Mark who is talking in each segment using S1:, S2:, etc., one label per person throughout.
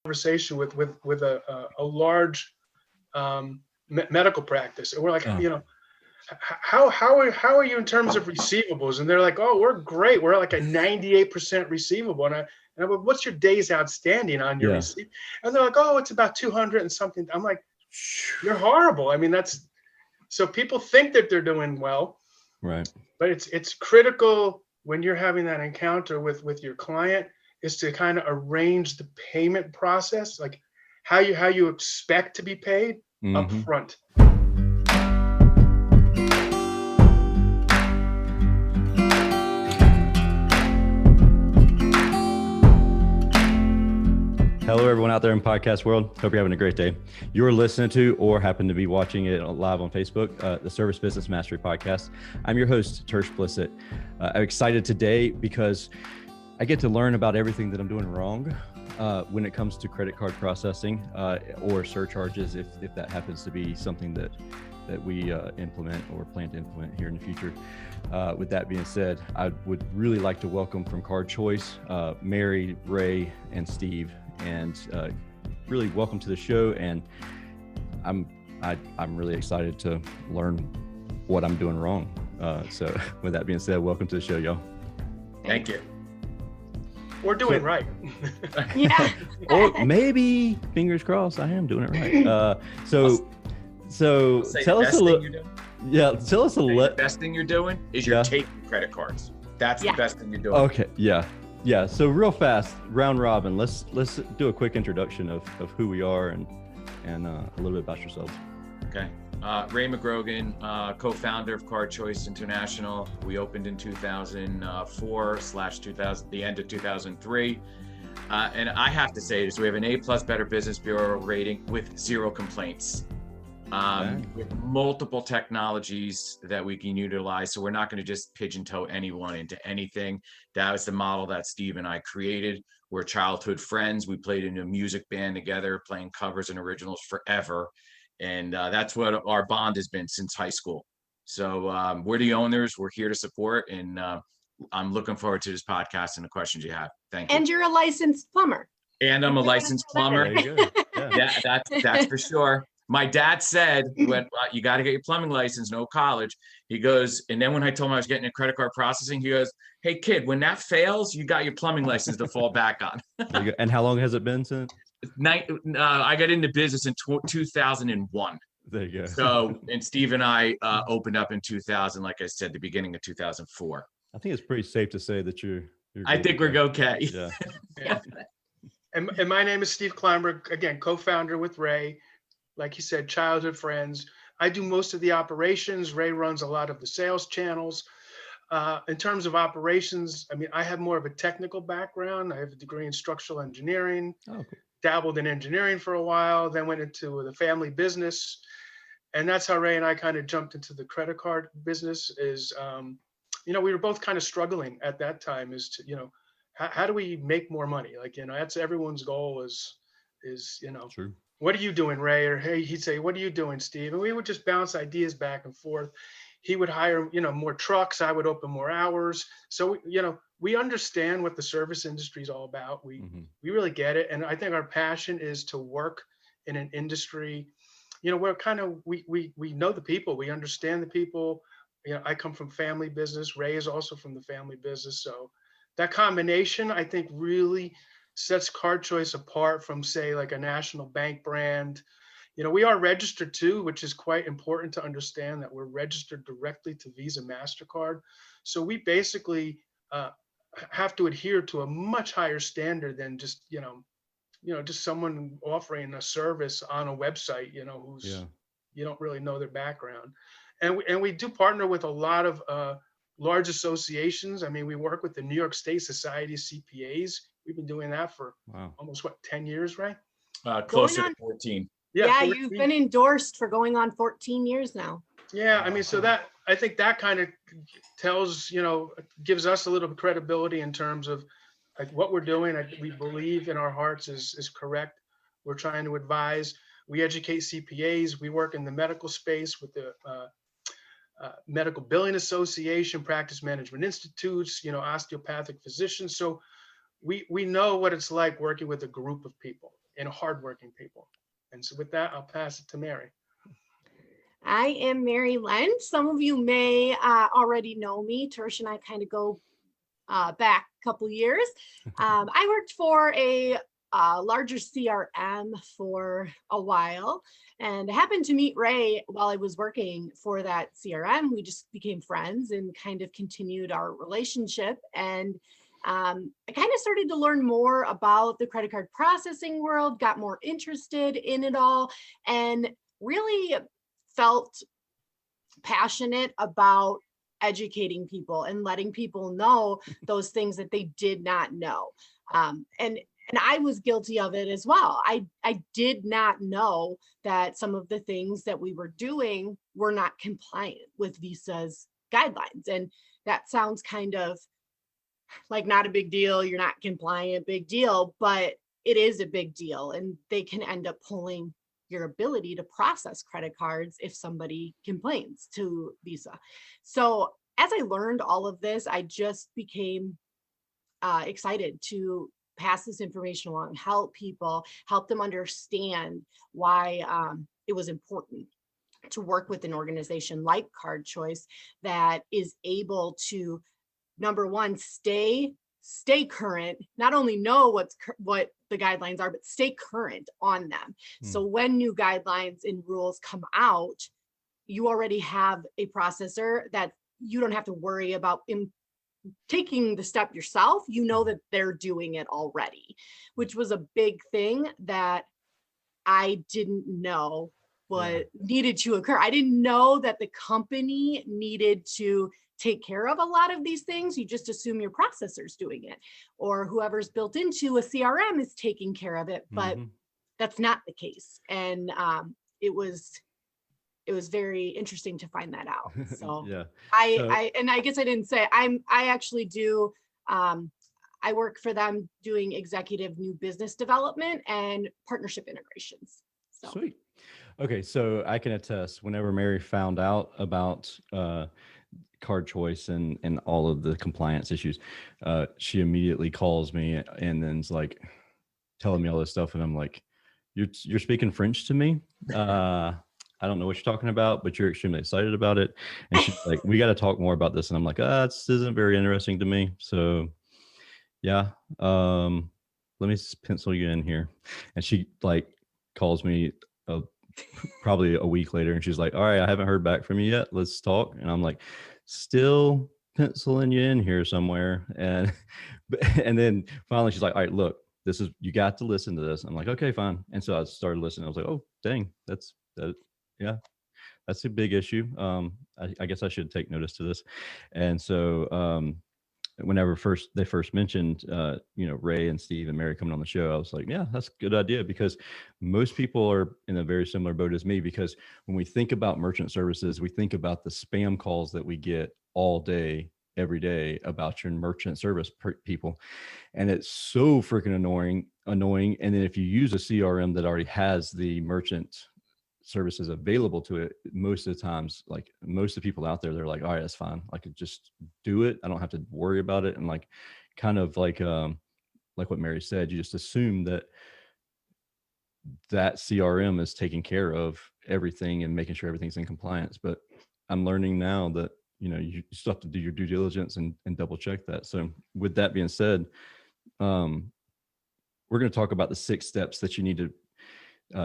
S1: conversation with a large medical practice, and we're like, how are you in terms of receivables? And they're like, oh, we're great. We're like a 98% receivable. And I'm like, what's your days outstanding on your receipt? And they're like, oh, it's about 200 and something. I'm like, you're horrible. I mean, so people think that they're doing well,
S2: right?
S1: But it's critical when you're having that encounter with your client is to kind of arrange the payment process, like how you expect to be paid up front.
S2: Hello, everyone out there in podcast world. Hope you're having a great day. You're listening to or happen to be watching it live on Facebook, the Service Business Mastery Podcast. I'm your host, Tersh. I'm excited today because I get to learn about everything that I'm doing wrong when it comes to credit card processing or surcharges, if that happens to be something that we implement or plan to implement here in the future. With that being said, I would really like to welcome from Card Choice, Mary, Ray, and Steve. And really welcome to the show. And I'm really excited to learn what I'm doing wrong. So with that being said, welcome to the show, y'all.
S3: Thank you.
S1: We're doing right.
S4: Yeah.
S2: Or maybe, fingers crossed, I am doing it right. So tell us a little. Yeah, tell us a little.
S3: The best thing you're doing is you're taking credit cards. That's the best thing you're doing.
S2: Okay. Yeah. So real fast, round robin. Let's do a quick introduction of who we are and a little bit about yourselves.
S3: Okay. Ray McGrogan, co-founder of Card Choice International. We opened in 2004/2000, the end of 2003. And I have to say this: we have an A+ Better Business Bureau rating with 0 complaints. With multiple technologies that we can utilize. So we're not going to just pigeon-toe anyone into anything. That was the model that Steve and I created. We're childhood friends. We played in a music band together, playing covers and originals forever. And that's what our bond has been since high school. So we're the owners. We're here to support. And I'm looking forward to this podcast and the questions you have. Thank you.
S4: And you're a licensed plumber.
S3: And I'm a licensed plumber.
S2: Yeah.
S3: That's for sure. My dad said, "When you got to get your plumbing license, no college." He goes, and then when I told him I was getting a credit card processing, he goes, "Hey kid, when that fails, you got your plumbing license to fall back on."
S2: And how long has it been since?
S3: I got into business in 2001.
S2: There you go.
S3: So, and Steve and I opened up in 2000, like I said, the beginning of 2004.
S2: I think it's pretty safe to say that you're
S3: I think we're okay.
S2: Yeah.
S1: And my name is Steve Kleinberg, again, co-founder with Ray. Like you said, childhood friends. I do most of the operations. Ray runs a lot of the sales channels. In terms of operations, I mean, I have more of a technical background. I have a degree in structural engineering, dabbled in engineering for a while, then went into the family business. And that's how Ray and I kind of jumped into the credit card business is, we were both kind of struggling at that time is to, how do we make more money? Like, that's everyone's goal is.
S2: True.
S1: What are you doing, Ray? Or hey, he'd say, what are you doing, Steve? And we would just bounce ideas back and forth. He would hire, more trucks. I would open more hours. So, we understand what the service industry is all about. We really get it. And I think our passion is to work in an industry, where kind of, we know the people, we understand the people. I come from family business. Ray is also from the family business. So that combination, I think, really sets Card Choice apart from, say, like a national bank brand. We are registered too, which is quite important to understand that we're registered directly to Visa, MasterCard. So we basically have to adhere to a much higher standard than just, just someone offering a service on a website, who's, you don't really know their background. And we do partner with a lot of large associations. I mean, we work with the New York State Society of CPAs. We've been doing that for almost 10 years, right?
S3: Closer to 14.
S4: Yeah,
S1: 14.
S4: you've been endorsed for going on 14 years now.
S1: Yeah, I mean, so I think that kind of tells, gives us a little credibility in terms of like what we're doing. We believe in our hearts is correct. We're trying to advise. We educate CPAs. We work in the medical space with the Medical Billing Association, Practice Management Institutes, osteopathic physicians. So we know what it's like working with a group of people. and hardworking people. And so with that, I'll pass it to Mary.
S4: I am Mary Lent. Some of you may already know me. Tersh and I kind of go back a couple years. I worked for a larger CRM for a while, and I happened to meet Ray while I was working for that CRM. We just became friends and kind of continued our relationship. And I kind of started to learn more about the credit card processing world, got more interested in it all, and really felt passionate about educating people and letting people know those things that they did not know. And I was guilty of it as well. I did not know that some of the things that we were doing were not compliant with Visa's guidelines. And that sounds kind of like not a big deal. You're not compliant, big deal, but it is a big deal. And they can end up pulling your ability to process credit cards if somebody complains to Visa. So as I learned all of this, I just became excited to pass this information along, help people, help them understand why it was important to work with an organization like Card Choice that is able to, number one, stay current, not only know what the guidelines are, but stay current on them. So when new guidelines and rules come out, you already have a processor that you don't have to worry about taking the step yourself. You know that they're doing it already, which was a big thing that I didn't know what needed to occur. I didn't know that the company needed to take care of a lot of these things. You just assume your processor's doing it, or whoever's built into a CRM is taking care of it, but that's not the case. And it was very interesting to find that out. So I guess I didn't say, I actually do, I work for them doing executive new business development and partnership integrations. So.
S2: Sweet. Okay, so I can attest, whenever Mary found out about Card Choice and all of the compliance issues, she immediately calls me and then's like telling me all this stuff, and I'm like, you're speaking French to me? I don't know what you're talking about, but you're extremely excited about it. And she's like, we got to talk more about this. And I'm like, this isn't very interesting to me. So yeah, let me pencil you in here. And she like calls me probably a week later, and she's like, all right, I haven't heard back from you yet. Let's talk. And I'm like, still penciling you in here somewhere. And then finally she's like, all right, look, you got to listen to this. I'm like, okay, fine. And so I started listening. I was like, oh, dang, that's a big issue. I guess I should take notice to this. And so whenever they first mentioned, Ray and Steve and Mary coming on the show, I was like, yeah, that's a good idea, because most people are in a very similar boat as me, because when we think about merchant services, we think about the spam calls that we get all day, every day about your merchant service people. And it's so freaking annoying. And then if you use a CRM that already has the merchant services available to it, most of the times, like most of the people out there, they're like, all right, that's fine. I could just do it. I don't have to worry about it. And like, kind of like what Mary said, you just assume that CRM is taking care of everything and making sure everything's in compliance. But I'm learning now that, you still have to do your due diligence and double check that. So with that being said, we're going to talk about the 6 steps that you need to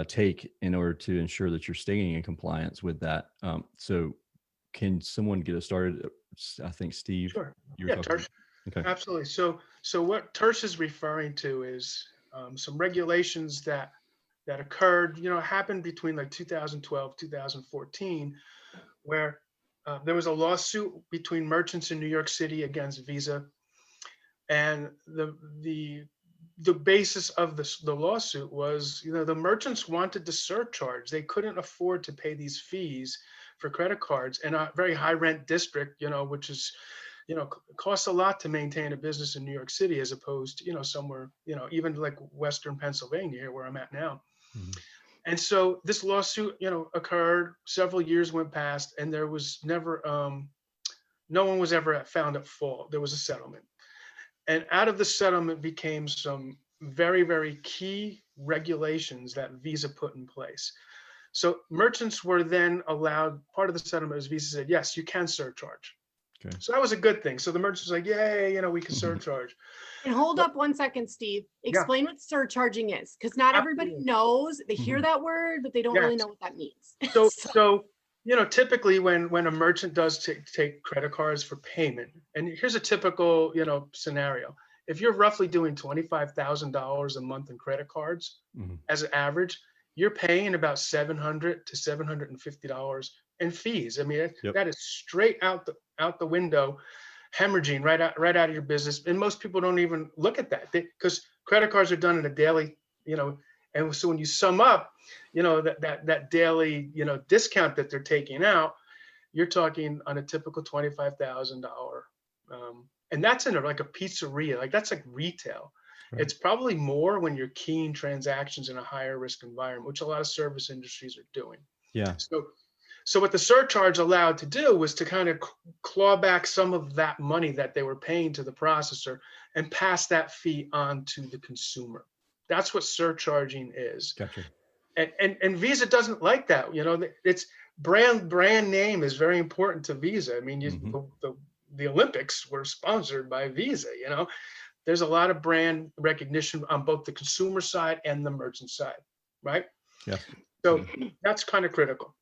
S2: take in order to ensure that you're staying in compliance with that. So can someone get us started? I think Steve.
S1: Sure. Yeah, Tersh. Okay. Absolutely. So what Tersh is referring to is some regulations that occurred, happened between like 2012, 2014, where there was a lawsuit between merchants in New York City against Visa. And the basis of the lawsuit was, the merchants wanted to surcharge. They couldn't afford to pay these fees for credit cards in a very high rent district, which is, costs a lot to maintain a business in New York City, as opposed to, somewhere, even like Western Pennsylvania, here where I'm at now. Mm-hmm. And so this lawsuit, occurred, several years went past, and there was never, no one was ever found at fault. There was a settlement. And out of the settlement became some very, very key regulations that Visa put in place. So merchants were then allowed, part of the settlement was Visa said, yes, you can surcharge.
S2: Okay.
S1: So that was a good thing. So the merchants were like, yay, we can surcharge.
S4: And hold up one second, Steve.
S1: Yeah.
S4: Explain what surcharging is, because not everybody
S1: Absolutely.
S4: knows. They hear that word, but they don't really
S1: Yes.
S4: know what that means.
S1: So typically when a merchant does take credit cards for payment, and here's a typical, scenario. If you're roughly doing $25,000 a month in credit cards as an average, you're paying about $700 to $750 in fees. I mean, that is straight out the window, hemorrhaging right out of your business. And most people don't even look at that because credit cards are done in a daily, and so when you sum up, that daily, discount that they're taking out, you're talking on a typical $25,000. And that's in like a pizzeria, like that's like retail. Right. It's probably more when you're keying transactions in a higher risk environment, which a lot of service industries are doing.
S2: Yeah.
S1: So what the surcharge allowed to do was to kind of claw back some of that money that they were paying to the processor and pass that fee on to the consumer. That's what surcharging is.
S2: Gotcha.
S1: And Visa doesn't like that. It's brand name is very important to Visa. I mean, the Olympics were sponsored by Visa. There's a lot of brand recognition on both the consumer side and the merchant side, right?
S2: Yeah.
S1: So that's kind of critical.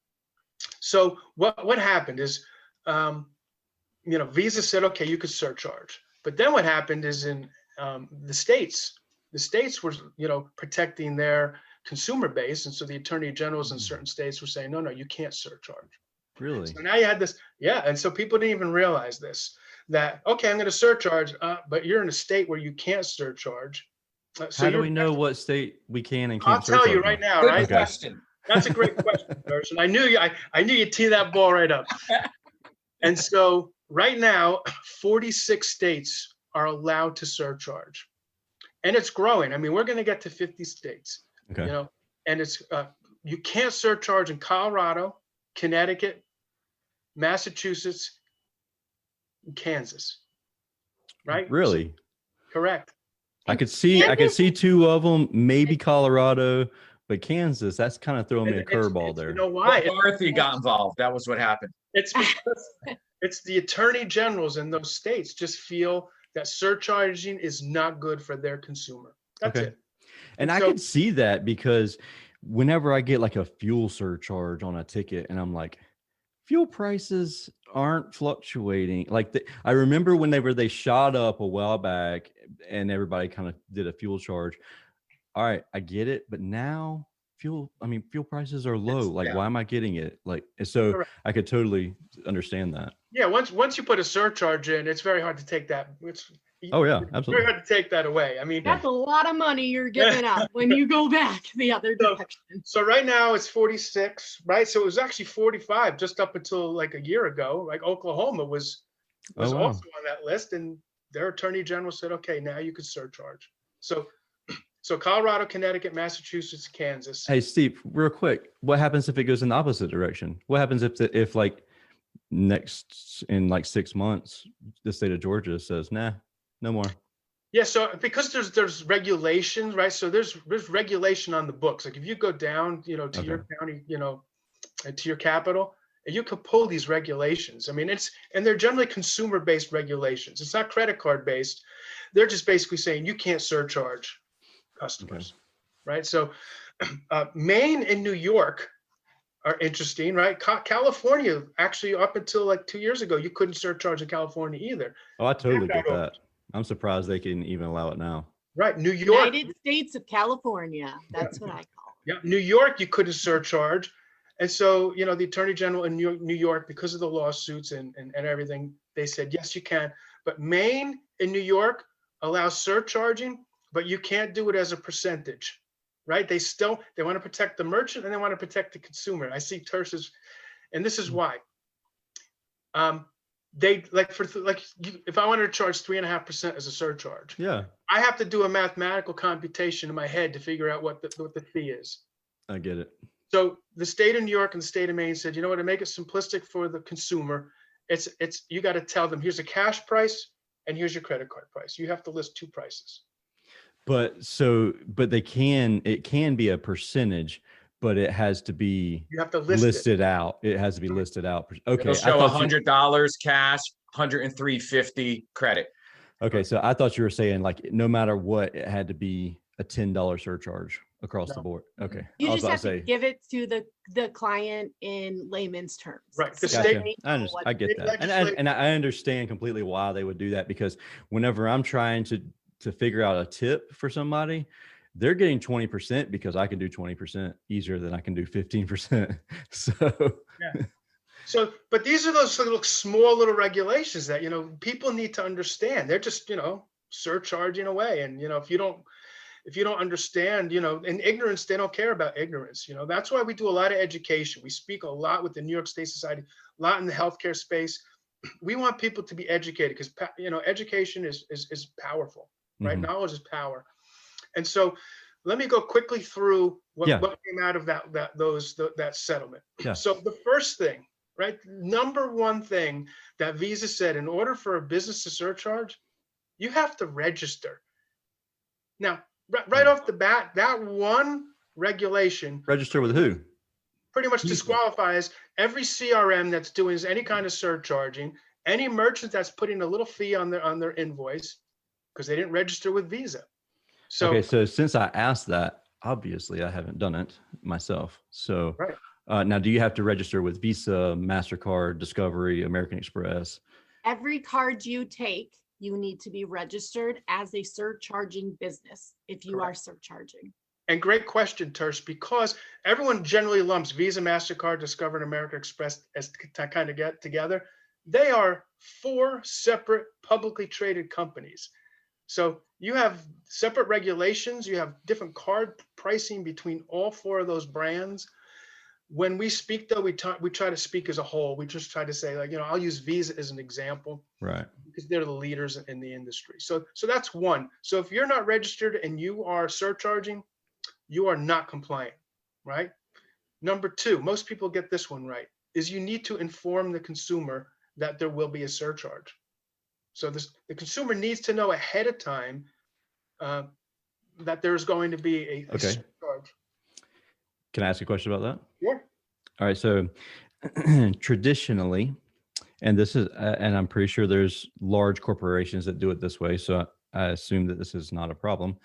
S1: So what happened is, Visa said, okay, you could surcharge. But then what happened is in the states were, protecting their consumer base. And so the attorney generals in certain states were saying, no, you can't surcharge.
S2: Really?
S1: So now you had this, and so people didn't even realize this, that, okay, I'm going to surcharge, but you're in a state where you can't surcharge.
S2: So how do we know what state we can and can't
S1: surcharge? I'll tell you right now, right?
S3: Good question.
S1: That's a great question, Tersh. And I knew you'd tee that ball right up. And so right now, 46 states are allowed to surcharge. And it's growing. I mean, we're going to get to 50 states,
S2: okay.
S1: And it's, you can't surcharge in Colorado, Connecticut, Massachusetts, and Kansas, right?
S2: Really?
S1: Correct.
S2: I could see two of them, maybe Colorado, but Kansas, that's kind of throwing me a curveball there.
S1: You know why?
S3: Dorothy got involved. That was what happened.
S1: It's because it's the attorney generals in those states just feel that surcharging is not good for their consumer. That's it.
S2: And I could see that because whenever I get like a fuel surcharge on a ticket and I'm like, fuel prices aren't fluctuating. Like I remember when they shot up a while back and everybody kind of did a fuel charge. All right, I get it. But now fuel prices are low. Why am I getting it? Like, so correct. I could totally understand that.
S1: Yeah. Once you put a surcharge in, it's very hard to take that.
S2: Absolutely.
S1: Very hard to take that away. I mean,
S4: that's a lot of money you're giving up when you go back the other direction.
S1: So right now it's 46, right? So it was actually 45 just up until like a year ago. Like Oklahoma was also on that list, and their attorney general said, okay, now you can surcharge. So Colorado, Connecticut, Massachusetts, Kansas.
S2: Hey, Steve, real quick, what happens if it goes in the opposite direction? What happens if like in 6 months, the state of Georgia says, nah, no more?
S1: Yeah, so because there's regulations, right? So there's regulation on the books. Like if you go down, to your county, to your capital, you can pull these regulations. I mean, and they're generally consumer-based regulations. It's not credit card based. They're just basically saying you can't surcharge customers, right? So Maine and New York are interesting, right? California, actually up until like 2 years ago, you couldn't surcharge in California either.
S2: Oh, I totally get that. I'm surprised they can even allow it now.
S1: Right, New York.
S4: United States of California, that's what I call it.
S1: Yeah, New York, you couldn't surcharge. And so, the Attorney General in New York, because of the lawsuits and everything, they said, yes, you can. But Maine and New York allow surcharging, but you can't do it as a percentage, right? They want to protect the merchant and they want to protect the consumer. I see Tersh's, and this is why. If I wanted to charge 3.5% as a surcharge, I have to do a mathematical computation in my head to figure out what the fee is.
S2: I get it.
S1: So the state of New York and the state of Maine said, you know what, to make it simplistic for the consumer, you got to tell them, here's a cash price and here's your credit card price. You have to list two prices.
S2: But it can be a percentage, but it has to be
S1: You have to list it.
S2: listed out. It has to be listed out. Okay.
S3: It'll show $100 cash, $103.50 credit.
S2: Okay. So I thought you were saying like, no matter what, it had to be a $10 surcharge across the board. Okay.
S4: You
S2: I was
S4: just
S2: about
S4: have
S2: to say,
S4: to give it to the client in layman's terms.
S1: Right. The
S4: So
S1: state-
S4: they
S2: I,
S4: know what-
S2: I get that. And I understand completely why they would do that, because whenever I'm trying to figure out a tip for somebody, they're getting 20% because I can do 20% easier than I can do 15%. So,
S1: Yeah. So, but these are those small little regulations that, people need to understand. They're just, surcharging away. And, if you don't understand, in ignorance, they don't care about ignorance. That's why we do a lot of education. We speak a lot with the New York State Society, a lot in the healthcare space. We want people to be educated because, education is powerful, right?
S2: Mhm.
S1: Knowledge is power. And so let me go quickly through what came out of that settlement.
S2: Yeah.
S1: So the first thing, right? Number one thing that Visa said, in order for a business to surcharge, you have to register. Now, right off the bat, that one regulation
S2: register with who?
S1: pretty much disqualifies every CRM that's doing any kind of surcharging, any merchant that's putting a little fee on their invoice because they didn't register with Visa. So,
S2: okay, so since I asked that, obviously I haven't done it myself. So
S1: right.
S2: Now, do you have to register with Visa, MasterCard, Discovery, American Express?
S4: Every card you take, you need to be registered as a surcharging business if you are surcharging.
S1: And great question, Tersh, because everyone generally lumps Visa, MasterCard, Discover, and American Express as to kind of get together. They are 4 separate publicly traded companies. So you have separate regulations, you have different card pricing between all 4 of those brands. When we speak, though, we try to speak as a whole. We just try to say, like, I'll use Visa as an example,
S2: right?
S1: Because they're the leaders in the industry. So that's one. So if you're not registered and you are surcharging, you are not compliant, right? Number 2, most people get this one right, is you need to inform the consumer that there will be a surcharge. So the consumer needs to know ahead of time that there's going to be a surcharge.
S2: Can I ask a question about that?
S1: Yeah.
S2: All right. So traditionally, and I'm pretty sure there's large corporations that do it this way, so I assume that this is not a problem.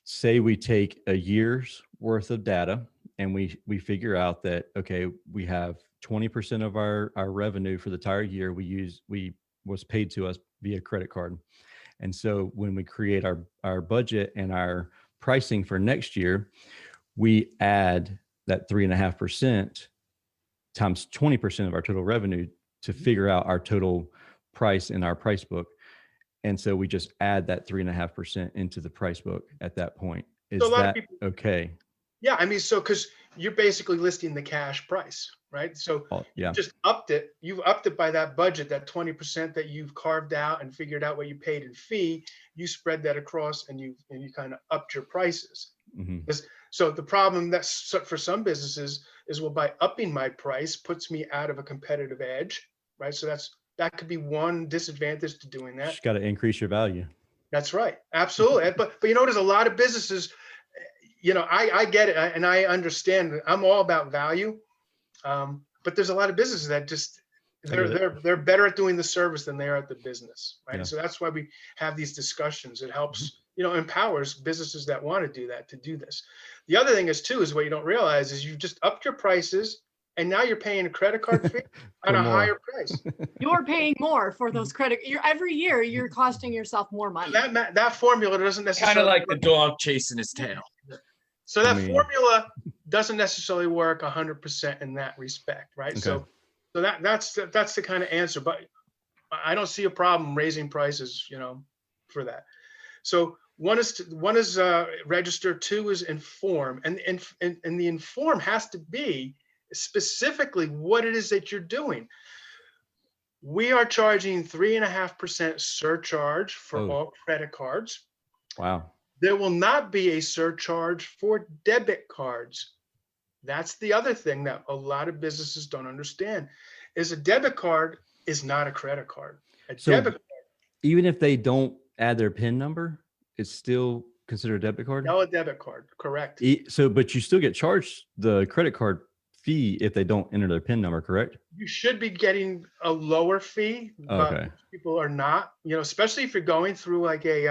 S2: Say we take a year's worth of data and we figure out that, okay, we have 20% of our revenue for the entire year was paid to us via credit card. And so when we create our budget and our pricing for next year, we add that 3.5% times 20% of our total revenue to figure out our total price in our price book. And so we just add that 3.5% into the price book at that point. Is that okay?
S1: Yeah, I mean, so because you're basically listing the cash price, right? So you just upped it. You've upped it by that budget, that 20% that you've carved out and figured out what you paid in fee. You spread that across and you kind of upped your prices.
S2: Mm-hmm.
S1: So the problem that's for some businesses is, well, by upping my price puts me out of a competitive edge, right? So that could be one disadvantage to doing that.
S2: You got to increase your value.
S1: That's right. Absolutely. but there's a lot of businesses, I get it and I understand. I'm all about value. But there's a lot of businesses that just, they're better at doing the service than they are at the business, right? Yeah. So that's why we have these discussions. It helps, empowers businesses that want to do that, to do this. The other thing is what you don't realize is you just upped your prices and now you're paying a credit card fee on a higher price.
S4: You're paying more for those every year you're costing yourself more money.
S1: That formula doesn't necessarily
S3: kind of like the dog chasing his tail.
S1: So that formula doesn't necessarily work 100% in that respect, right? Okay. So that's the kind of answer, but I don't see a problem raising prices, for that. So one is register, 2 is inform, and the inform has to be specifically what it is that you're doing. We are charging 3.5% surcharge for all credit cards.
S2: Wow.
S1: There will not be a surcharge for debit cards. That's the other thing that a lot of businesses don't understand, is a debit card is not a credit card. Debit card,
S2: even if they don't add their PIN number, it's still considered a debit card?
S1: No, a debit card, correct.
S2: So, but you still get charged the credit card fee if they don't enter their PIN number, correct?
S1: You should be getting a lower fee, but
S2: Okay.
S1: most people are not, especially if you're going through like a,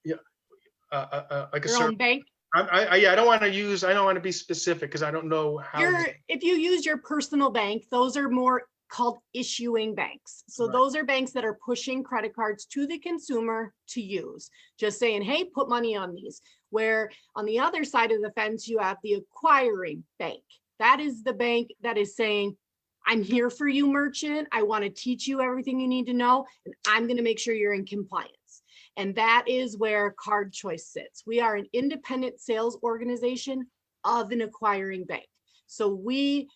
S1: yeah, like a
S4: Your own bank.
S1: I don't want to be specific because I don't know how.
S4: If you use your personal bank, those are more called issuing banks. So
S1: Right.
S4: those are banks that are pushing credit cards to the consumer to use, just saying, hey, put money on these. Where on the other side of the fence, you have the acquiring bank. That is the bank that is saying, I'm here for you, merchant. I want to teach you everything you need to know, and I'm going to make sure you're in compliance. And that is where Card Choice sits. We are an independent sales organization of an acquiring bank. So we,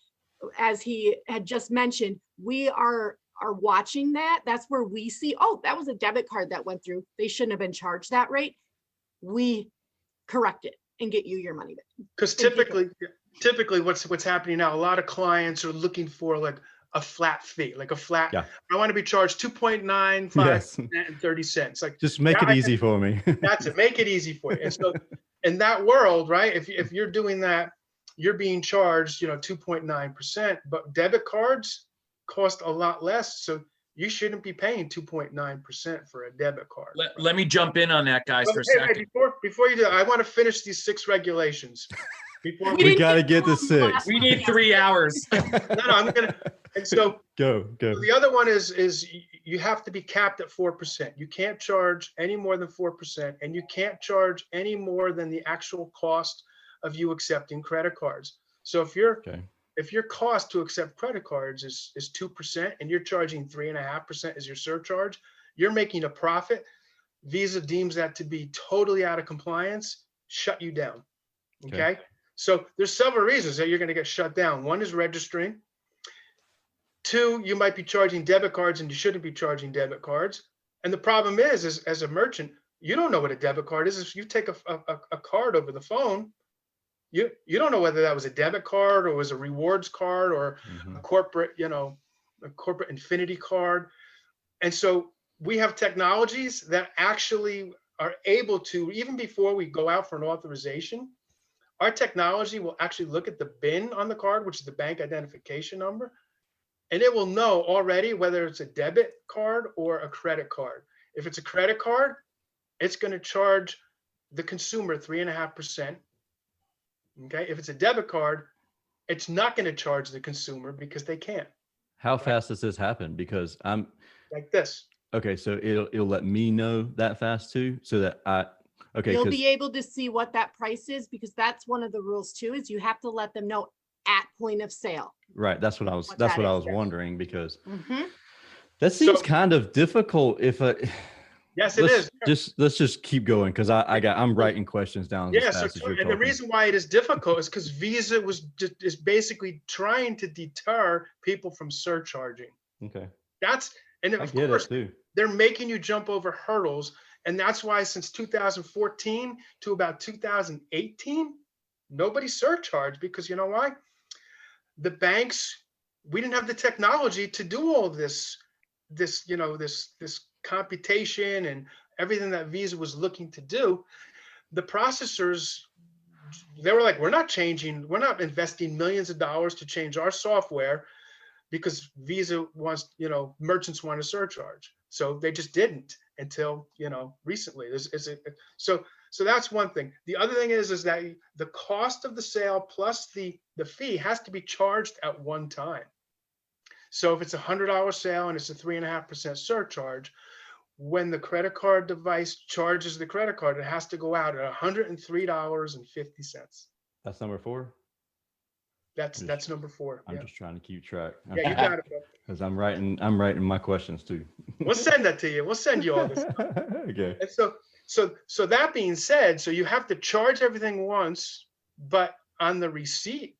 S4: as he had just mentioned, we are watching that. That's where we see, oh, that was a debit card that went through. They shouldn't have been charged that rate. We correct it and get you your money back.
S1: Because typically what's happening now, a lot of clients are looking for like a flat fee, like a flat,
S2: Yeah.
S1: I want to be charged 2.95
S2: Yes.
S1: and 30 cents. Like,
S2: Just make it easy for me.
S1: that's it. Make it easy for you. And so in that world, right, if you're doing that, you're being charged, 2.9%, but debit cards cost a lot less. So you shouldn't be paying 2.9% for a debit card.
S3: Let me jump in on that, guys, for a
S1: Hey,
S3: second.
S1: before you do, I want to finish these 6 regulations. Before
S2: We
S4: didn't
S2: gotta
S4: get
S2: get to
S4: to the
S2: 6.
S4: last
S3: We need 3 hours.
S1: no, I'm gonna. And so
S2: Go.
S1: the other one is you have to be capped at 4%. You can't charge any more than 4%, and you can't charge any more than the actual cost of you accepting credit cards. So if your cost to accept credit cards is 2% and you're charging 3.5% as your surcharge, you're making a profit. Visa deems that to be totally out of compliance, shut you down. Okay. So there's several reasons that you're going to get shut down. One is registering. 2, you might be charging debit cards and you shouldn't be charging debit cards. And the problem is as a merchant, you don't know what a debit card is. If you take a card over the phone, you don't know whether that was a debit card or was a rewards card or a corporate, a corporate infinity card. And so we have technologies that actually are able to, even before we go out for an authorization, our technology will actually look at the BIN on the card, which is the bank identification number, and it will know already whether it's a debit card or a credit card. If it's a credit card, it's going to charge the consumer 3.5%. Okay. If it's a debit card, it's not going to charge the consumer because they can't.
S2: How fast does this happen? Because I'm
S1: like this.
S2: Okay, so it'll let me know that fast too, so that
S4: You'll be able to see what that price is, because that's one of the rules too, is you have to let them know at point of sale.
S2: Right. That's what I was wondering, because that seems kind of difficult.
S1: Yes, it is.
S2: Let's just keep going, because I'm writing questions down.
S1: Yeah. And the reason why it is difficult is because Visa is basically trying to deter people from surcharging.
S2: Okay.
S1: And of course, they're making you jump over hurdles. And that's why since 2014 to about 2018, nobody surcharged, because you know why? The banks, we didn't have the technology to do all this computation and everything that Visa was looking to do. The processors, they were like, we're not investing millions of dollars to change our software because Visa wants, merchants want to surcharge. So they just didn't until, recently. So that's one thing. The other thing is that the cost of the sale plus the fee has to be charged at one time. So if it's $100 sale and it's a 3.5% surcharge, when the credit card device charges the credit card, it has to go out at $103.50.
S2: That's number 4.
S1: That's number 4.
S2: I'm just trying to keep track.
S1: Yeah, you got it.
S2: Because I'm writing my questions too.
S1: We'll send that to you. We'll send you all this.
S2: Okay.
S1: And so that being said, so you have to charge everything once, but on the receipt,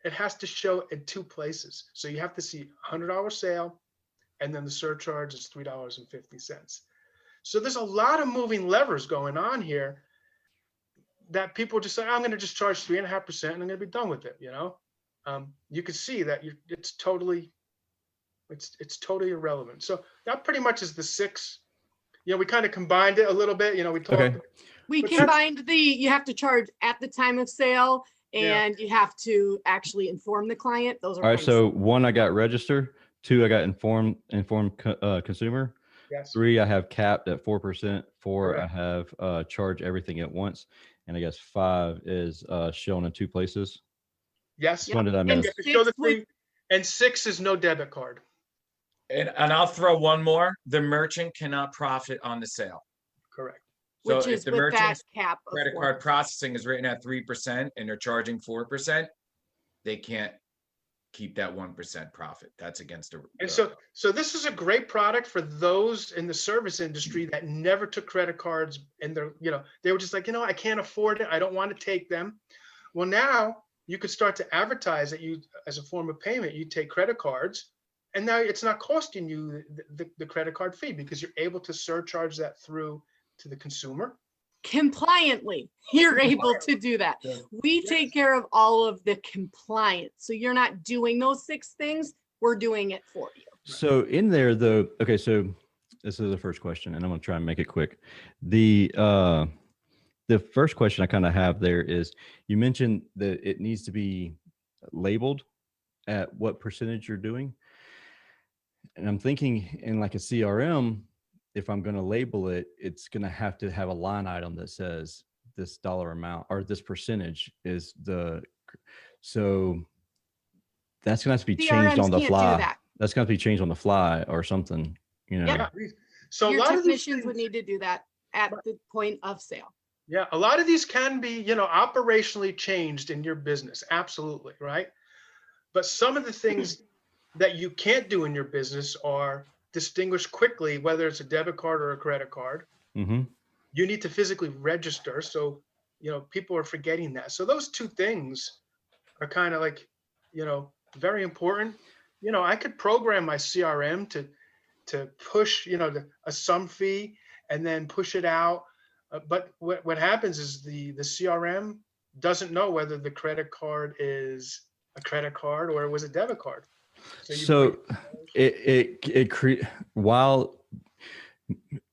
S1: it has to show in 2 places. So you have to see $100 sale, and then the surcharge is $3.50. So there's a lot of moving levers going on here that people just say, I'm going to just charge 3.5% and I'm going to be done with it. You can see that it's totally irrelevant. So that pretty much is the 6 we kind of combined it a little bit. We talked.
S2: Okay.
S4: We
S1: But
S4: combined you have to charge at the time of sale
S1: Yeah.
S4: and you have to actually inform the client. Those are
S2: All right.
S4: kind of
S2: So 1, I got register. 2, I got informed consumer.
S1: Yes.
S2: 3, I have capped at 4%. 4, I
S1: Correct.
S2: have charge everything at once. And I guess 5 is shown in 2 places.
S1: Yes.
S2: Which one did I
S4: And
S2: miss?
S1: You have to show the
S4: 6 would-
S1: thing. And 6 is no debit card.
S3: And I'll throw one more. The merchant cannot profit on the sale.
S1: Correct.
S3: So
S4: which
S3: if
S4: is
S3: the
S4: with that
S3: merchant's
S4: cap of
S3: credit
S4: 4%.
S3: card processing is written at 3% and they're charging 4%, they can't keep that 1% profit. That's against the.
S1: And so this is a great product for those in the service industry that never took credit cards, and they were just like, I can't afford it. I don't want to take them. Well, now you could start to advertise that you, as a form of payment, you take credit cards, and now it's not costing you the credit card fee because you're able to surcharge that through to the consumer.
S4: Compliantly, you're able to do that.
S1: Yeah.
S4: We
S1: Yes.
S4: take care of all of the compliance. So you're not doing those 6 things. We're doing it for you.
S2: So in there, though, okay, so this is the first question, and I'm going to try and make it quick. The first question I kind of have there is, you mentioned that it needs to be labeled at what percentage you're doing. And I'm thinking in like a CRM, if I'm going to label it, it's going to have a line item that says this dollar amount or this percentage is so that's going to have to be changed
S4: CRMs
S2: on the
S4: can't do
S2: fly.
S4: that.
S2: That's going to be changed on the fly or something,
S1: Yeah. So a
S4: Your
S1: lot of these
S4: technicians would
S1: things,
S4: need to do that at the point of sale.
S1: yeah, a lot of these can be, operationally changed in your business. Absolutely. Right. But some of the things that you can't do in your business are distinguish quickly, whether it's a debit card or a credit card.
S2: Mm-hmm.
S1: You need to physically register. So, people are forgetting that. So those 2 things are kind of like, very important. I could program my CRM to push, a sum fee and then push it out. But what happens is the CRM doesn't know whether the credit card is a credit card or it was a debit card.
S2: So while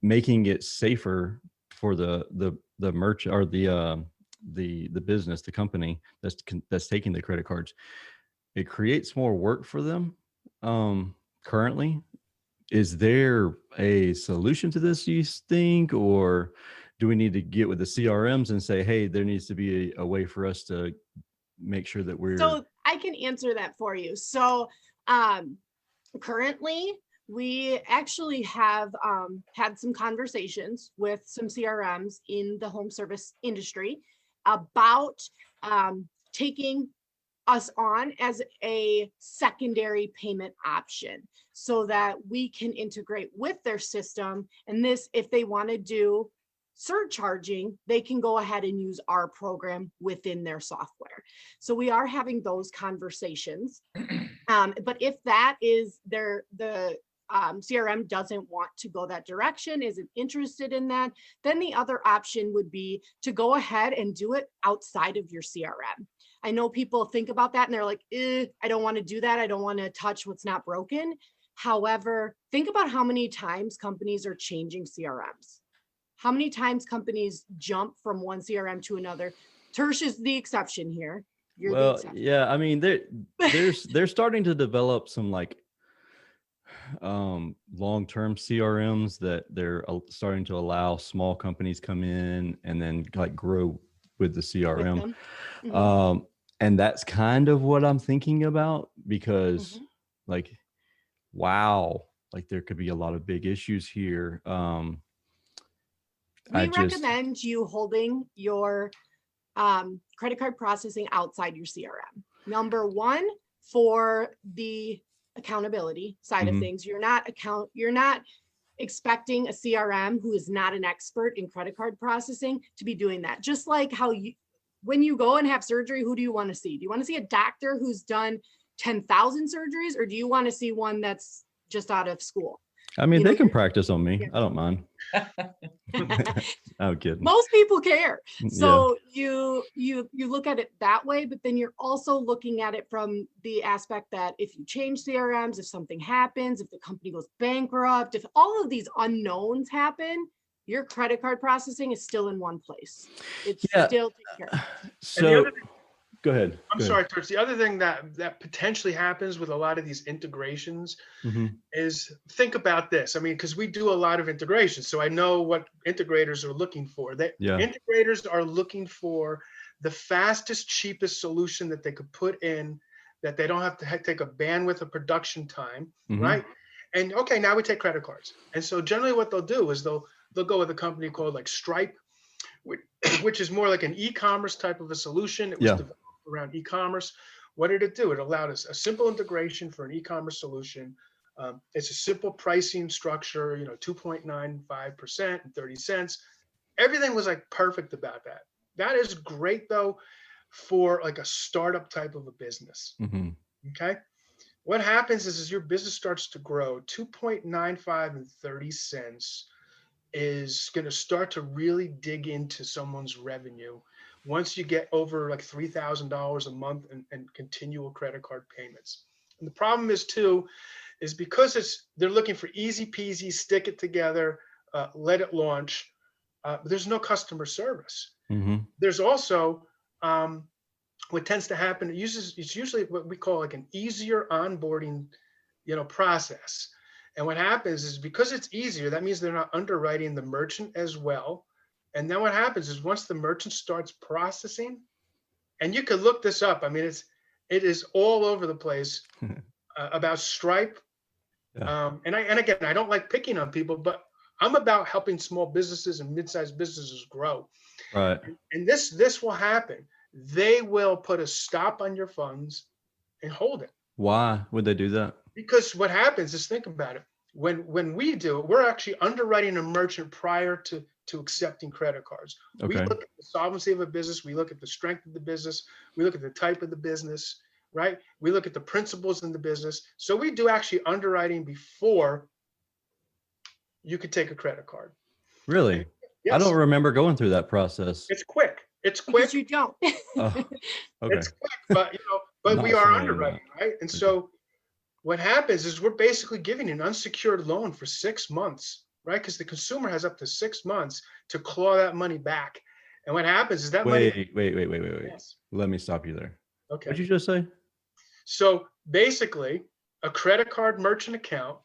S2: making it safer for the merchant or the business, the company that's taking the credit cards, it creates more work for them. Currently, is there a solution to this, you think, or do we need to get with the CRMs and say, hey, there needs to be a way for us to make sure that we're.
S4: So I can answer that for you. So currently, we actually have had some conversations with some CRMs in the home service industry about taking us on as a secondary payment option so that we can integrate with their system. And this, if they want to do surcharging, they can go ahead and use our program within their software. So we are having those conversations. But if that is the CRM doesn't want to go that direction, isn't interested in that, then the other option would be to go ahead and do it outside of your CRM. I know people think about that and they're like, I don't want to do that. I don't want to touch what's not broken. However, think about how many times companies are changing CRMs. How many times companies jump from one CRM to another. Tersh is the exception here. You're the exception.
S2: Yeah, I mean, they're starting to develop some like long-term CRMs that they're starting to allow small companies come in and then like grow with the CRM.
S4: Mm-hmm.
S2: And that's kind of what I'm thinking about because like, wow, like there could be a lot of big issues here.
S4: We recommend you holding your credit card processing outside your CRM. Number one, for the accountability side of things, you're not expecting a CRM who is not an expert in credit card processing to be doing that. Just like how when you go and have surgery, who do you want to see? Do you want to see a doctor who's done 10,000 surgeries, or do you want to see one that's just out of school?
S2: I mean,
S4: You
S2: they
S4: know,
S2: can practice on me.
S4: Yeah.
S2: I don't mind. I'm kidding.
S4: most people care.
S2: Yeah.
S4: So you look at it that way, but then you're also looking at it from the aspect that if you change CRMs, if something happens, if the company goes bankrupt, if all of these unknowns happen, your credit card processing is still in one place. It's
S2: Yeah.
S4: still taken care of.
S2: So go ahead.
S1: I'm sorry, Tersh. The other thing that potentially happens with a lot of these integrations is, think about this. I mean, because we do a lot of integrations, so I know what integrators are looking for. Integrators are looking for the fastest, cheapest solution that they could put in, that they don't have to take a bandwidth of production time, right? And okay, now we take credit cards. And so generally what they'll do is they'll go with a company called like Stripe, which is more like an e-commerce type of a solution. It was developed around e-commerce. What did it do? It allowed us a simple integration for an e-commerce solution. It's a simple pricing structure, 2.95% and 30 cents. Everything was like perfect about that. That is great though for like a startup type of a business. Okay. What happens is, as your business starts to grow, 2.95 and 30 cents is going to start to really dig into someone's revenue once you get over like $3,000 a month and continual credit card payments. And the problem is too, is because they're looking for easy peasy, stick it together, let it launch. But there's no customer service. There's also what tends to happen. It's usually what we call like an easier onboarding, process. And what happens is, because it's easier, that means they're not underwriting the merchant as well. And then what happens is, once the merchant starts processing, and you can look this up, I mean, it is all over the place about Stripe. And again, I don't like picking on people, but I'm about helping small businesses and mid-sized businesses grow.
S2: Right.
S1: And this will happen. They will put a stop on your funds and hold it.
S2: Why would they do that?
S1: Because what happens is, think about it. When we do it, we're actually underwriting a merchant prior to accepting credit cards. We look at the solvency of a business. We look at the strength of the business. We look at the type of the business, right? We look at the principles in the business. So we do actually underwriting before you could take a credit card.
S2: Really?
S1: Yes.
S2: I don't remember going through that process.
S1: It's quick. It's quick.
S4: Because you don't.
S2: Okay.
S1: It's quick, but we are underwriting, right? And so what happens is, we're basically giving an unsecured loan for 6 months, right? Because the consumer has up to 6 months to claw that money back. And what happens is that money.
S2: Wait.
S1: Yes.
S2: Let me stop you there.
S1: Okay.
S2: What did you just say?
S1: So basically, a credit card merchant account,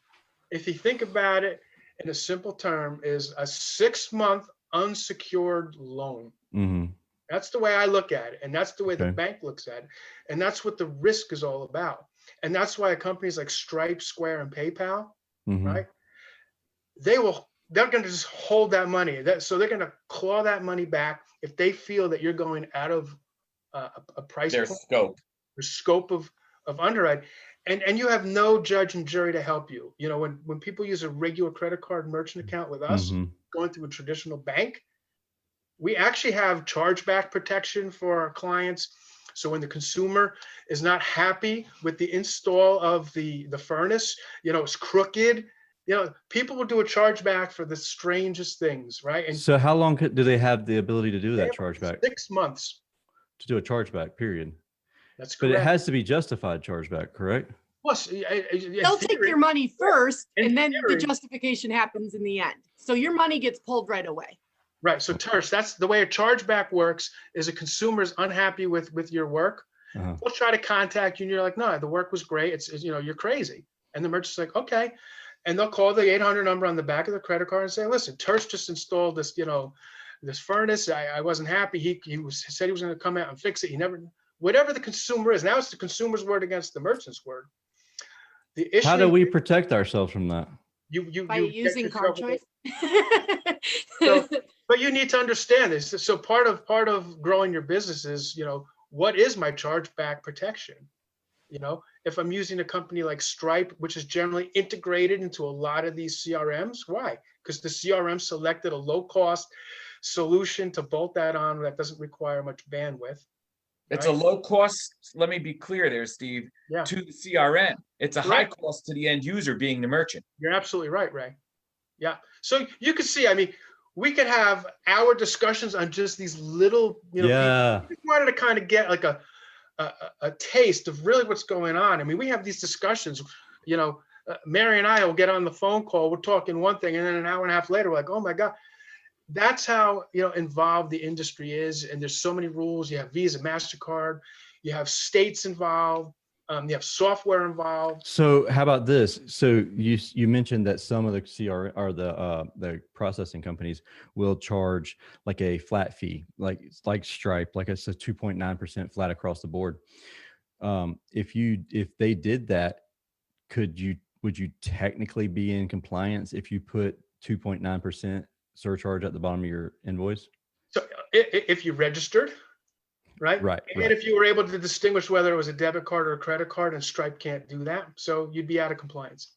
S1: if you think about it in a simple term, is a 6-month unsecured loan. That's the way I look at it. And that's the way the bank looks at it. And that's what the risk is all about. And that's why companies like Stripe, Square, and PayPal, right? They're going to just hold that money. So they're going to claw that money back if they feel that you're going out of a price
S3: Their
S1: point,
S3: scope.
S1: or scope of underwriting. And you have no judge and jury to help you. When people use a regular credit card merchant account with us, going through a traditional bank, we actually have chargeback protection for our clients. So when the consumer is not happy with the install of the furnace, it's crooked, people will do a chargeback for the strangest things, right? And
S2: so how long do they have the ability to do that chargeback?
S1: 6 months.
S2: To do a chargeback, period.
S1: That's correct.
S2: But it has to be justified chargeback, correct?
S1: Plus,
S4: They'll take your money first, and then the justification happens in the end. So your money gets pulled right away.
S1: Right. So Tersh, that's the way a chargeback works. Is a consumer is unhappy with your work, they'll try to contact you, and you're like, no, the work was great. It's you're crazy. And the merchant's like, okay. And they'll call the 800 number on the back of the credit card and say, listen, Tersh just installed this, this furnace. I wasn't happy. He said he was going to come out and fix it. He never, whatever the consumer is. Now it's the consumer's word against the merchant's word. The issue.
S2: How do we protect ourselves from that?
S4: By using card choice.
S1: But you need to understand this. So part of growing your business is, what is my chargeback protection? If I'm using a company like Stripe, which is generally integrated into a lot of these CRMs, why? Because the CRM selected a low cost solution to bolt that on that doesn't require much bandwidth.
S3: It's
S1: right?
S3: a low cost, let me be clear there, Steve,
S1: Yeah,
S3: to the CRM. It's a high
S1: correct.
S3: cost to the end user being the merchant.
S1: You're absolutely right, Ray. Yeah. So you could see, I mean, we could have our discussions on just these little, pieces.
S2: Yeah.
S1: We just wanted to kind of get like a taste of really what's going on. I mean, we have these discussions, Mary and I will get on the phone call, we're talking one thing, and then an hour and a half later, we're like, oh my God. That's how, involved the industry is. And there's so many rules. You have Visa, MasterCard, you have states involved, you have software involved.
S2: So how about this? So you mentioned that some of the CR or the processing companies will charge like a flat fee, like Stripe, like it's a 2.9% flat across the board. If they did that, would you technically be in compliance if you put 2.9% surcharge at the bottom of your invoice?
S1: So if you registered, right?
S2: Right.
S1: And if you were able to distinguish whether it was a debit card or a credit card, and Stripe can't do that, so you'd be out of compliance.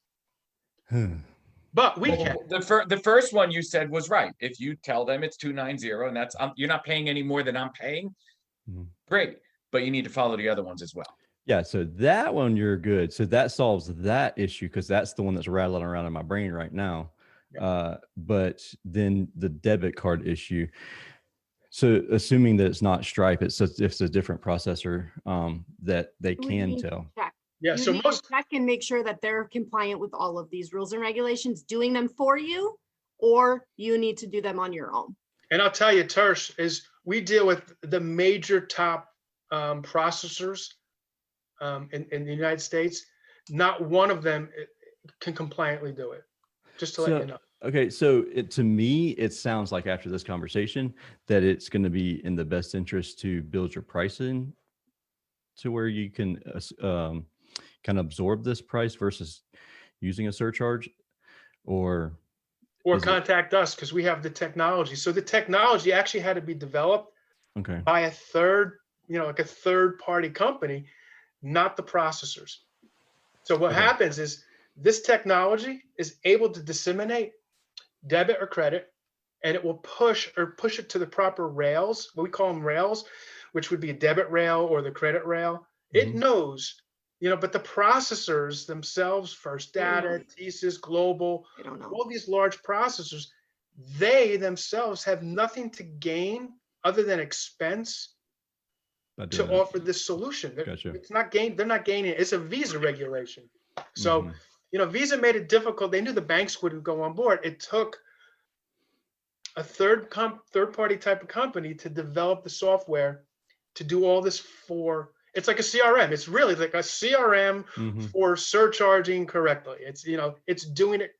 S1: But we can.
S3: The first one you said was right. If you tell them it's 290 and that's you're not paying any more than I'm paying, great. But you need to follow the other ones as well.
S2: Yeah, so that one you're good. So that solves that issue because that's the one that's rattling around in my brain right now. Yeah. But then the debit card issue. So assuming that it's not Stripe, it's a different processor that they can tell.
S1: Yeah,
S4: you
S1: so
S4: need to check and make sure that they're compliant with all of these rules and regulations, doing them for you, or you need to do them on your own.
S1: And I'll tell you, Tersh, is we deal with the major top processors in the United States. Not one of them can compliantly do it, just to let you know.
S2: Okay, so to me, it sounds like after this conversation that it's going to be in the best interest to build your pricing to where you can kind of absorb this price versus using a surcharge, or
S1: contact us because we have the technology. So the technology actually had to be developed by a third, like a third party company, not the processors. So what happens is this technology is able to disseminate debit or credit, and it will push it to the proper rails, what we call them rails, which would be a debit rail or the credit rail. It knows, but the processors themselves, First Data, TSYS, Global, all these large processors, they themselves have nothing to gain other than expense to offer this solution. It's not gain. They're not gaining. It's a Visa regulation. So, Visa made it difficult. They knew the banks wouldn't go on board. It took a third party type of company to develop the software to do all this for. It's like a CRM. It's really like a CRM for surcharging correctly. It's it's doing it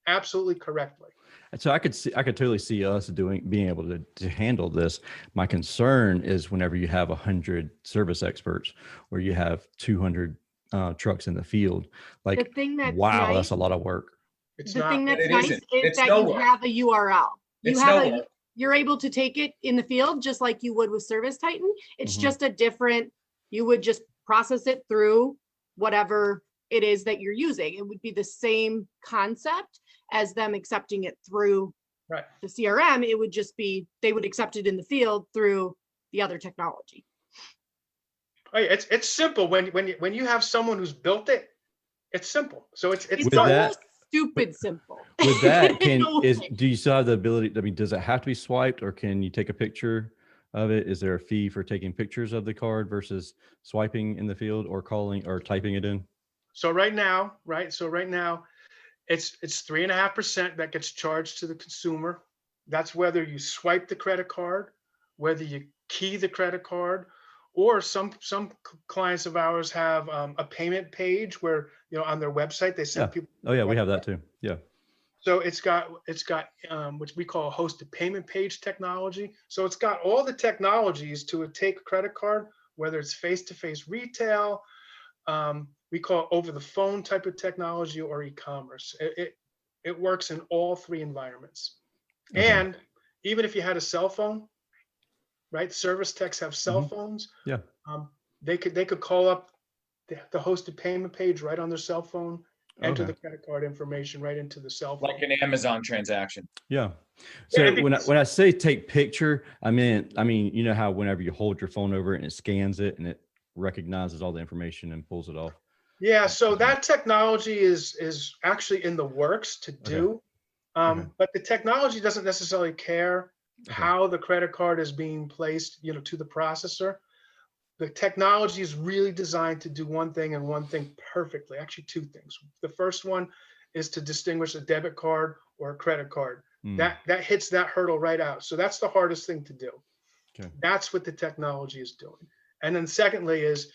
S1: absolutely correctly.
S2: So I could totally see us being able to handle this. My concern is whenever you have 100 service experts or you have 200 trucks in the field, like,
S4: the thing that's
S2: wow,
S4: nice,
S2: that's a lot of work.
S4: Thing that's nice is that you have a URL. You're able to take it in the field just like you would with Service Titan. It's just a different, you would just process it through whatever it is that you're using. It would be the same concept as them accepting it through the CRM. It would just be, they would accept it in the field through the other technology.
S1: It's simple when you have someone who's built it. It's simple. So it's
S4: almost stupid simple.
S2: With that, do you still have the ability? I mean, does it have to be swiped, or can you take a picture of it? Is there a fee for taking pictures of the card versus swiping in the field or calling or typing it in?
S1: So right now, it's 3.5% that gets charged to the consumer. That's whether you swipe the credit card, whether you key the credit card, or some clients of ours have a payment page where on their website they send people.
S2: Oh yeah, we have that too. Yeah.
S1: So it's got which we call hosted payment page technology. So it's got all the technologies to take a credit card, whether it's face-to-face retail, we call over the phone type of technology, or e-commerce. It works in all three environments. And even if you had a cell phone, right? Service techs have cell phones.
S2: Yeah.
S1: They could call up the hosted payment page right on their cell phone enter
S2: Okay.
S1: the credit card information right into the cell phone.
S3: Like an Amazon transaction.
S2: Yeah. So
S1: and
S2: when I say take picture, I mean, you know how whenever you hold your phone over it and it scans it and it recognizes all the information and pulls it off.
S1: Yeah, so that technology is actually in the works to do.
S2: Okay.
S1: But the technology doesn't necessarily care how the credit card is being placed, to the processor. The technology is really designed to do one thing and one thing perfectly, actually two things. The first one is to distinguish a debit card or a credit card. That hits that hurdle right out. So that's the hardest thing to do.
S2: Okay.
S1: That's what the technology is doing. And then secondly is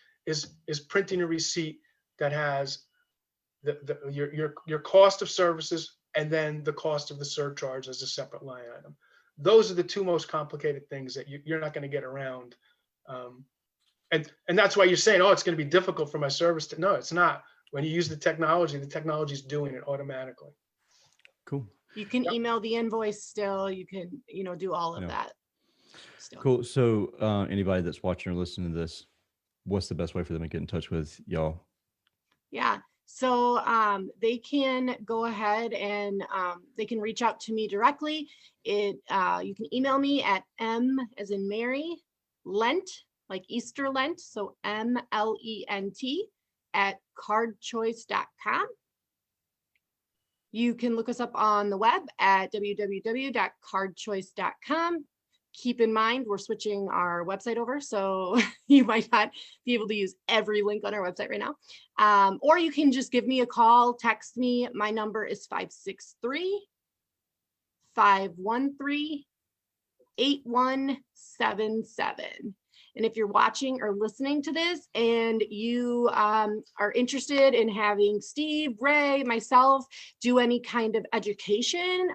S1: printing a receipt that has your cost of services and then the cost of the surcharge as a separate line item. Those are the two most complicated things that you're not going to get around. And that's why you're saying, oh, it's going to be difficult for my service to. No, it's not. When you use the technology is doing it automatically.
S2: Cool.
S4: You can email the invoice still. You can, do all of that still.
S2: Cool. So anybody that's watching or listening to this, what's the best way for them to get in touch with y'all?
S4: Yeah. So they can go ahead and they can reach out to me directly. You can email me at M as in Mary, Lent, like Easter Lent. So MLENT at cardchoice.com. You can look us up on the web at www.cardchoice.com. Keep in mind, we're switching our website over, so you might not be able to use every link on our website right now. Or you can just give me a call, text me. My number is 563-513-8177. And if you're watching or listening to this and you are interested in having Steve, Ray, myself do any kind of education,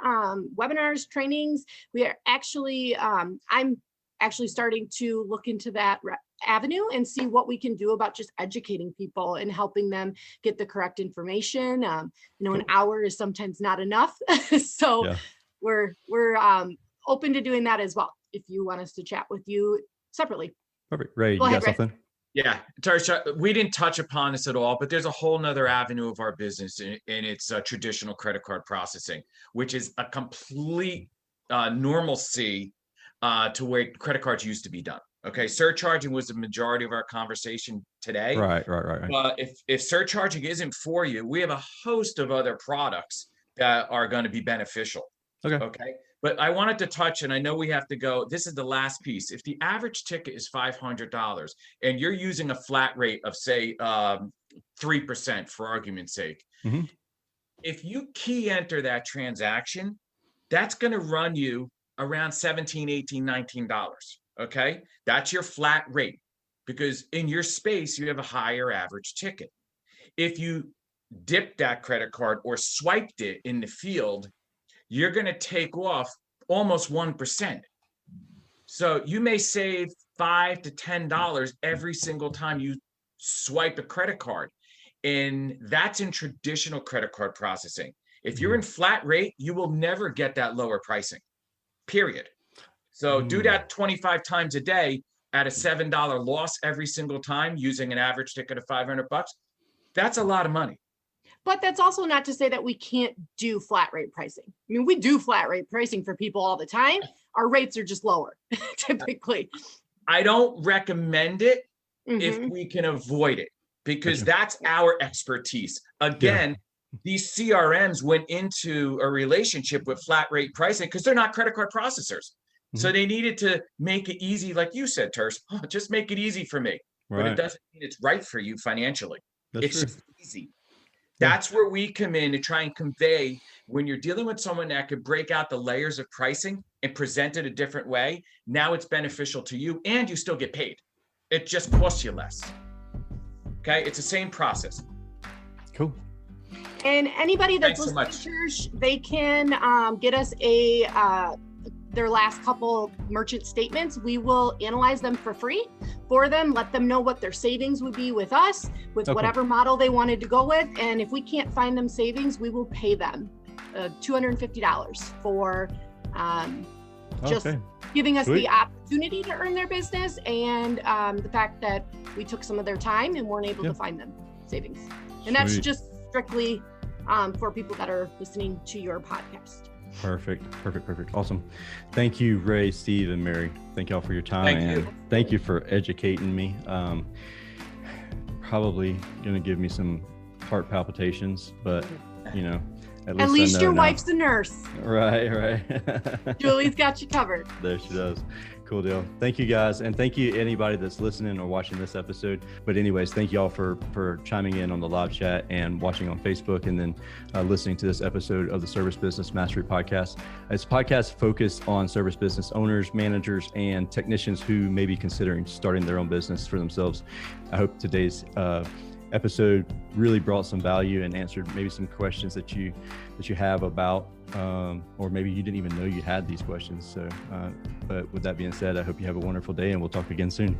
S4: webinars, trainings, we are actually, I'm actually starting to look into that avenue and see what we can do about just educating people and helping them get the correct information. An hour is sometimes not enough. So we're open to doing that as well. If you want us to chat with you separately.
S2: Perfect. Ray, you
S4: Go ahead,
S2: got something?
S3: Yeah, Tersh, we didn't touch upon this at all, but there's a whole nother avenue of our business, and it's traditional credit card processing, which is a complete normalcy to where credit cards used to be done. Okay, surcharging was the majority of our conversation today.
S2: Right.
S3: But if surcharging isn't for you, we have a host of other products that are going to be beneficial. Okay. But I wanted to touch, and I know we have to go, this is the last piece. If the average ticket is $500 and you're using a flat rate of, say, 3% for argument's sake, if you key enter that transaction, that's going to run you around $17, $18, $19. Okay. That's your flat rate, because in your space, you have a higher average ticket. If you dipped that credit card or swiped it in the field, you're going to take off almost 1%. So you may save $5 to $10 every single time you swipe a credit card. And that's in traditional credit card processing. If you're in flat rate, you will never get that lower pricing, period. So do that 25 times a day at a $7 loss every single time using an average ticket of $500. That's a lot of money.
S4: But that's also not to say that we can't do flat rate pricing. I mean, we do flat rate pricing for people all the time. Our rates are just lower typically.
S3: I don't recommend it if we can avoid it, because that's our expertise. Again, these CRMs went into a relationship with flat rate pricing because they're not credit card processors. So they needed to make it easy, like you said, Tersh, just make it easy for me. But it doesn't mean it's right for you financially. It's just easy. That's where we come in to try and convey, when you're dealing with someone that could break out the layers of pricing and present it a different way. Now it's beneficial to you and you still get paid. It just costs you less. Okay. It's the same process.
S2: Cool.
S4: And anybody that's
S3: Thanks so
S4: listening to Tersh, they can get us their last couple merchant statements. We will analyze them for free for them, let them know what their savings would be with us, with whatever model they wanted to go with. And if we can't find them savings, we will pay them $250 for just giving us the opportunity to earn their business, and the fact that we took some of their time and weren't able to find them savings. And that's just strictly for people that are listening to your podcast.
S2: Perfect. Awesome. Thank you, Ray, Steve, and Mary. Thank y'all for your time.
S3: Thank
S2: and
S3: you.
S2: Thank you for educating me. Probably going to give me some heart palpitations, but at least I know
S4: your
S2: now.
S4: wife's a nurse.
S2: Right.
S4: Julie's got you covered.
S2: There she does. Cool deal. Thank you guys. And thank you anybody that's listening or watching this episode. But anyways, thank y'all for chiming in on the live chat and watching on Facebook, and then listening to this episode of the Service Business Mastery Podcast. It's a podcast focused on service business owners, managers, and technicians who may be considering starting their own business for themselves. I hope today's episode really brought some value and answered maybe some questions that you have about, or maybe you didn't even know you had these questions. So, but with that being said, I hope you have a wonderful day, and we'll talk again soon.